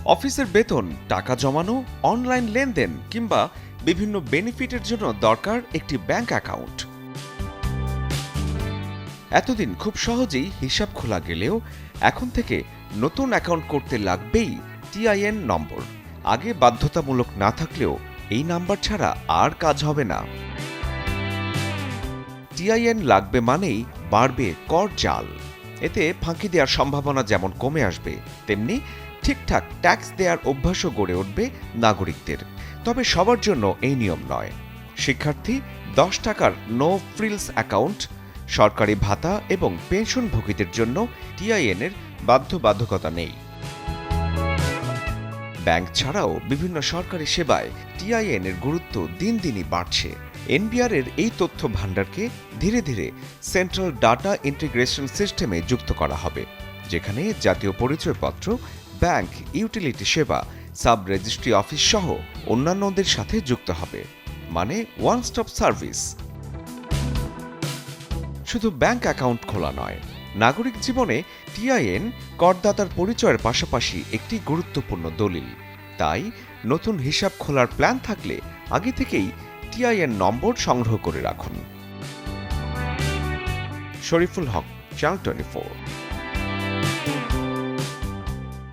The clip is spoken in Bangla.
অফিসের বেতন, টাকা জমানো, অনলাইন লেনদেন কিংবা বিভিন্ন বেনিফিটের জন্য দরকার একটি ব্যাংক অ্যাকাউন্ট। এতদিন খুব সহজেই হিসাব খোলা গেলেও এখন থেকে নতুন অ্যাকাউন্ট করতে লাগবেই টিআইএন নম্বর। আগে বাধ্যতামূলক না থাকলেও এই নাম্বার ছাড়া আর কাজ হবে না। টিআইএন লাগবে মানেই বাড়বে কর জাল। এতে ফাঁকি দেওয়ার সম্ভাবনা যেমন কমে আসবে, তেমনি ঠিকঠাক ট্যাক্স দেওয়ার অভ্যাসও গড়ে উঠবে নাগরিকদের। তবে সবার জন্য এই নিয়ম নয়। শিক্ষার্থী, 10 টাকার নো ফ্রিলস অ্যাকাউন্ট, সরকারি ভাতা এবং পেনশনভোগীদের জন্য টিআইএনের বাধ্যবাধকতা নেই। ব্যাংক ছাড়াও বিভিন্ন সরকারি সেবায় টিআইএন এর গুরুত্ব দিন দিনই বাড়ছে। এনবিআর এর এই তথ্য ভান্ডারকে ধীরে ধীরে সেন্ট্রাল ডাটা ইন্টিগ্রেশন সিস্টেমে যুক্ত করা হবে, যেখানে জাতীয় পরিচয়পত্র, ব্যাংক, ইউটিলিটি সেবা, সাব রেজিস্ট্রি অফিস সহ অন্যান্যদের সাথে যুক্ত হবে। মানে ওয়ান স্টপ সার্ভিস। শুধু ব্যাংক অ্যাকাউন্ট খোলা নয়, নাগরিক জীবনে টিআইএন করদাতার পরিচয়ের পাশাপাশি একটি গুরুত্বপূর্ণ দলিল। তাই নতুন হিসাব খোলার প্ল্যান থাকলে আগে থেকেই টিআইএন নম্বর সংগ্রহ করে রাখুন। শরীফুল হক, চ্যানেল 24।